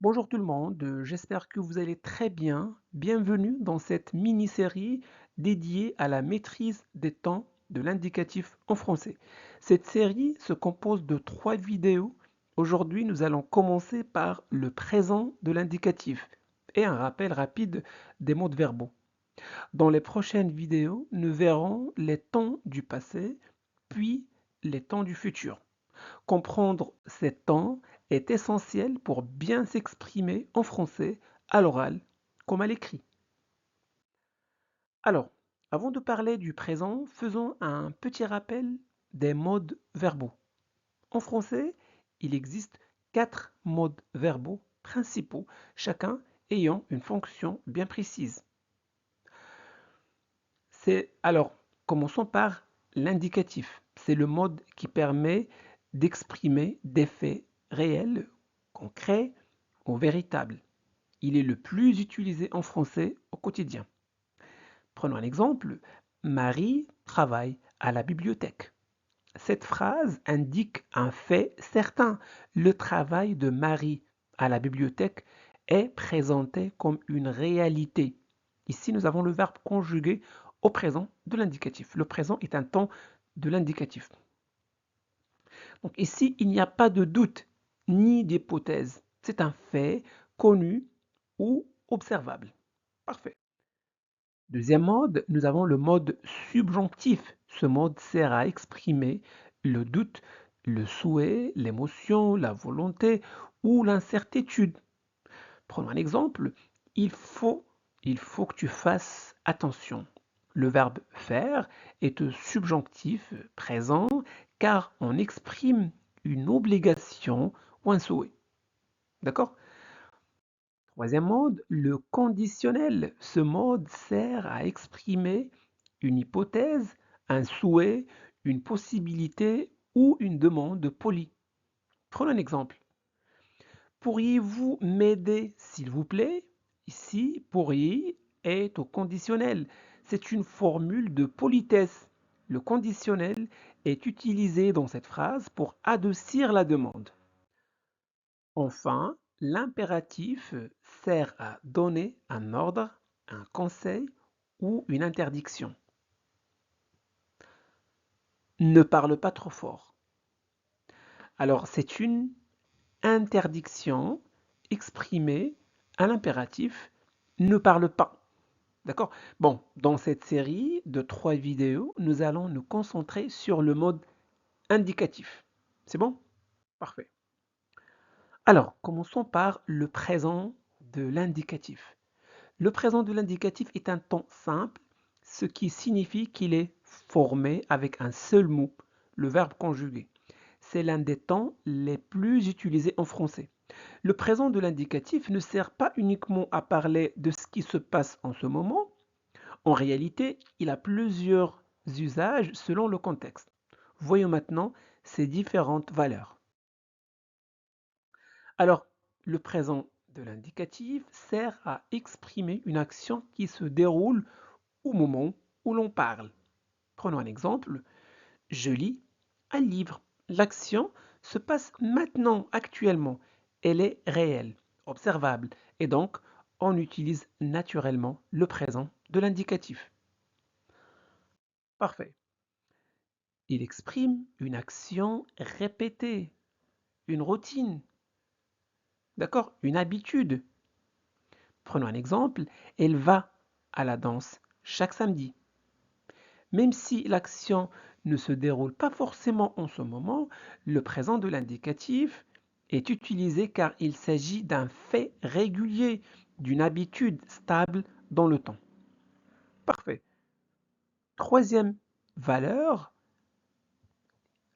Bonjour tout le monde, j'espère que vous allez très bien. Bienvenue dans cette mini-série dédiée à la maîtrise des temps de l'indicatif en français. Cette série se compose de 3 vidéos. Aujourd'hui, nous allons commencer par le présent de l'indicatif et un rappel rapide des modes verbaux. Dans les prochaines vidéos, nous verrons les temps du passé, puis les temps du futur. Comprendre ces temps est essentiel pour bien s'exprimer en français à l'oral comme à l'écrit. Alors, avant de parler du présent, faisons un petit rappel des modes verbaux. En français, il existe 4 modes verbaux principaux, chacun ayant une fonction bien précise. Alors, commençons par l'indicatif. C'est le mode qui permet d'exprimer des faits réels, concrets ou véritables. Il est le plus utilisé en français au quotidien. Prenons un exemple. Marie travaille à la bibliothèque. Cette phrase indique un fait certain. Le travail de Marie à la bibliothèque est présenté comme une réalité. Ici, nous avons le verbe conjugué au présent de l'indicatif. Le présent est un temps de l'indicatif. Donc ici, il n'y a pas de doute ni d'hypothèse. C'est un fait connu ou observable. Parfait. Deuxième mode, nous avons le mode subjonctif. Ce mode sert à exprimer le doute, le souhait, l'émotion, la volonté ou l'incertitude. Prenons un exemple. Il faut, il faut que tu fasses attention. Le verbe faire est un subjonctif présent car on exprime une obligation ou un souhait. D'accord? Troisième mode, le conditionnel. Ce mode sert à exprimer une hypothèse, un souhait, une possibilité ou une demande polie. Prenons un exemple. Pourriez-vous m'aider, s'il vous plaît? Ici, pourriez est au conditionnel. C'est une formule de politesse. Le conditionnel est utilisé dans cette phrase pour adoucir la demande. Enfin, l'impératif sert à donner un ordre, un conseil ou une interdiction. Ne parle pas trop fort. Alors, c'est une interdiction exprimée à l'impératif ne parle pas. D'accord? Bon, dans cette série de 3 vidéos, nous allons nous concentrer sur le mode indicatif. C'est bon? Parfait. Alors, commençons par le présent de l'indicatif. Le présent de l'indicatif est un temps simple, ce qui signifie qu'il est formé avec un seul mot, le verbe conjugué. C'est l'un des temps les plus utilisés en français. Le présent de l'indicatif ne sert pas uniquement à parler de ce qui se passe en ce moment. En réalité, il a plusieurs usages selon le contexte. Voyons maintenant ses différentes valeurs. Alors, le présent de l'indicatif sert à exprimer une action qui se déroule au moment où l'on parle. Prenons un exemple. Je lis un livre. L'action se passe maintenant, actuellement. Elle est réelle, observable, et donc on utilise naturellement le présent de l'indicatif. Parfait. Il exprime une action répétée, une routine, d'accord? Une habitude. Prenons un exemple. Elle va à la danse chaque samedi. Même si l'action ne se déroule pas forcément en ce moment, le présent de l'indicatif est utilisé car il s'agit d'un fait régulier, d'une habitude stable dans le temps. Parfait. Troisième valeur,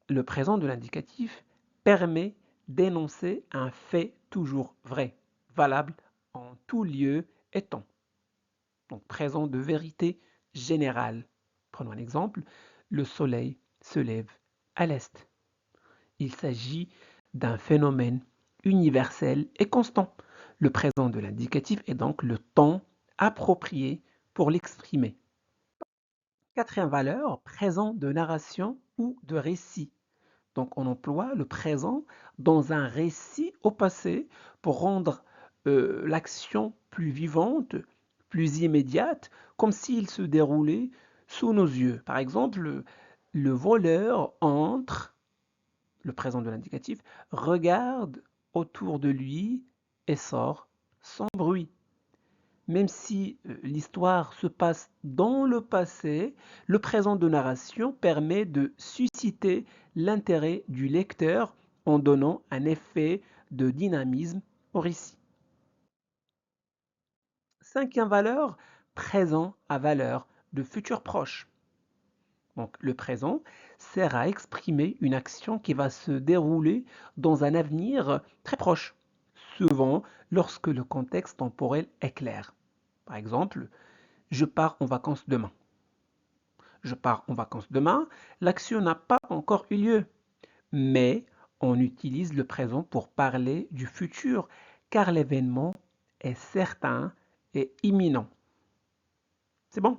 le présent de l'indicatif permet d'énoncer un fait toujours vrai, valable en tout lieu et temps. Donc présent de vérité générale. Prenons un exemple. Le soleil se lève à l'est. Il s'agit d'un phénomène universel et constant. Le présent de l'indicatif est donc le temps approprié pour l'exprimer. Quatrième valeur, présent de narration ou de récit. Donc on emploie le présent dans un récit au passé pour rendre l'action plus vivante, plus immédiate, comme s'il se déroulait sous nos yeux. Par exemple, le voleur entre, le présent de l'indicatif, regarde autour de lui et sort sans bruit. Même si l'histoire se passe dans le passé, le présent de narration permet de susciter l'intérêt du lecteur en donnant un effet de dynamisme au récit. Cinquième valeur, présent à valeur de futur proche. Donc le présent sert à exprimer une action qui va se dérouler dans un avenir très proche, souvent lorsque le contexte temporel est clair. Par exemple, je pars en vacances demain. Je pars en vacances demain, l'action n'a pas encore eu lieu, mais on utilise le présent pour parler du futur, car l'événement est certain et imminent. C'est bon?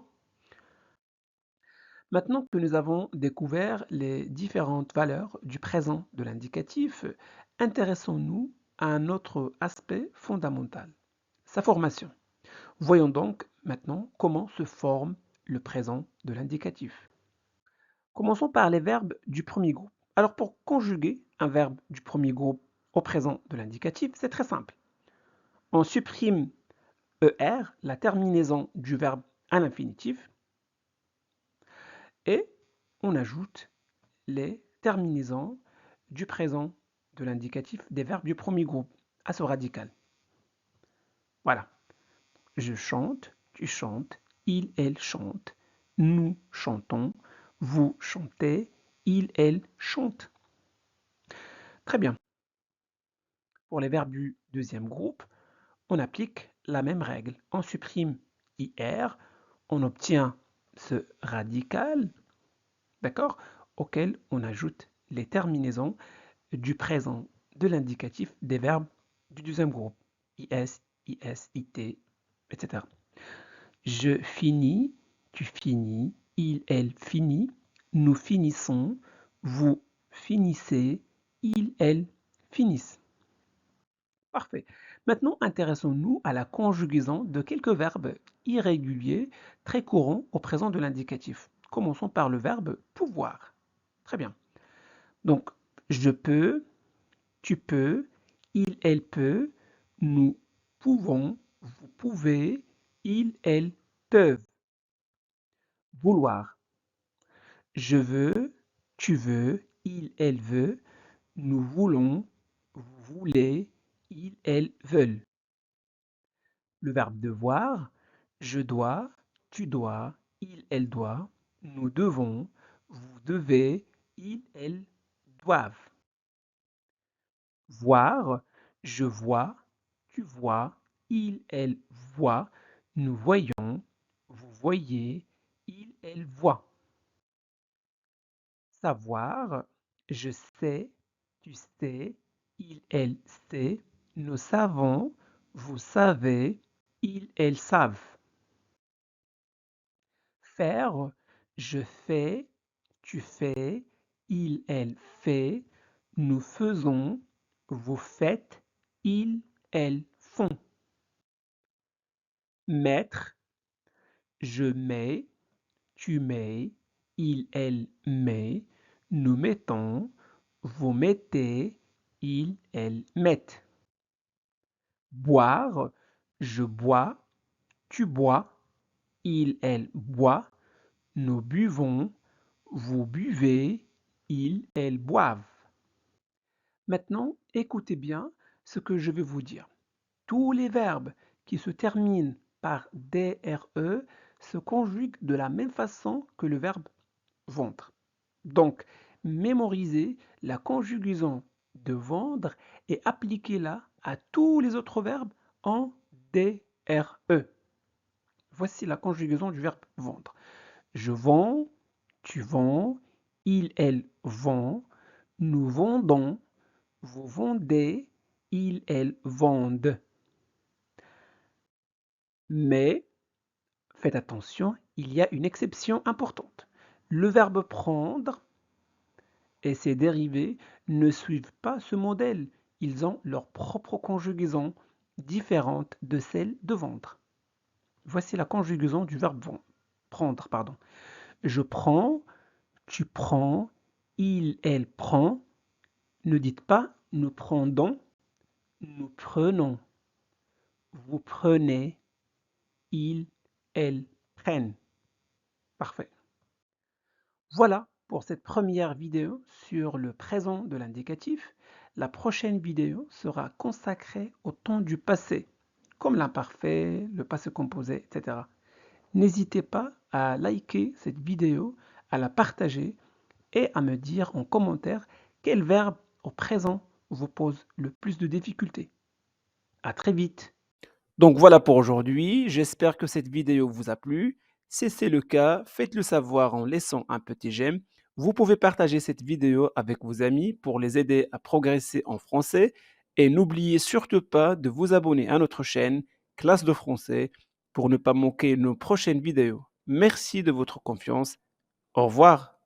Maintenant que nous avons découvert les différentes valeurs du présent de l'indicatif, intéressons-nous à un autre aspect fondamental, sa formation. Voyons donc maintenant comment se forme le présent de l'indicatif. Commençons par les verbes du premier groupe. Alors pour conjuguer un verbe du premier groupe au présent de l'indicatif, c'est très simple. On supprime ER, la terminaison du verbe à l'infinitif, et on ajoute les terminaisons du présent de l'indicatif des verbes du premier groupe à ce radical. Voilà. Je chante, tu chantes, il, elle chante, nous chantons, vous chantez, il, elle chante. Très bien. Pour les verbes du deuxième groupe, on applique la même règle. On supprime IR, on obtient ce radical, d'accord, auquel on ajoute les terminaisons du présent de l'indicatif des verbes du deuxième groupe. IS, IS, IT, etc. Je finis, tu finis, il, elle finit, nous finissons, vous finissez, il, elle finissent. Parfait. Maintenant, intéressons-nous à la conjugaison de quelques verbes irréguliers très courants au présent de l'indicatif. Commençons par le verbe pouvoir. Très bien. Donc, je peux, tu peux, il, elle peut, nous pouvons, vous pouvez, ils, elles peuvent. Vouloir. Je veux, tu veux, il, elle veut, nous voulons, vous voulez, ils, elles veulent. Le verbe devoir, je dois, tu dois, il, elle doit, nous devons, vous devez, ils, elles doivent. Voir, je vois, tu vois, il, elle voit, nous voyons, vous voyez, il, elle voit. Savoir, je sais, tu sais, il, elle sait, nous savons, vous savez, ils, elles savent. Faire, je fais, tu fais, il, elle fait, nous faisons, vous faites, ils, elles font. Mettre, je mets, tu mets, il, elle met, nous mettons, vous mettez, ils, elles mettent. Boire, je bois, tu bois, il, elle boit, nous buvons, vous buvez, ils, elles boivent. Maintenant, écoutez bien ce que je vais vous dire. Tous les verbes qui se terminent par DRE se conjuguent de la même façon que le verbe vendre. Donc, mémorisez la conjugaison de vendre et appliquez-la à tous les autres verbes en DRE. Voici la conjugaison du verbe vendre. Je vends, tu vends, il, elle vend, nous vendons, vous vendez, ils, elles vendent. Mais, faites attention, il y a une exception importante. Le verbe prendre et ses dérivés ne suivent pas ce modèle. Ils ont leur propre conjugaison différente de celle de vendre. Voici la conjugaison du verbe prendre, pardon. Je prends, tu prends, il, elle prend. Ne dites pas nous prendons, nous prenons. Vous prenez, ils, elles prennent. Parfait. Voilà pour cette première vidéo sur le présent de l'indicatif. La prochaine vidéo sera consacrée au temps du passé, comme l'imparfait, le passé composé, etc. N'hésitez pas à liker cette vidéo, à la partager et à me dire en commentaire quel verbe au présent vous pose le plus de difficultés. À très vite. Donc voilà pour aujourd'hui, j'espère que cette vidéo vous a plu. Si c'est le cas, faites-le savoir en laissant un petit j'aime. Vous pouvez partager cette vidéo avec vos amis pour les aider à progresser en français et n'oubliez surtout pas de vous abonner à notre chaîne Classe de français pour ne pas manquer nos prochaines vidéos. Merci de votre confiance. Au revoir.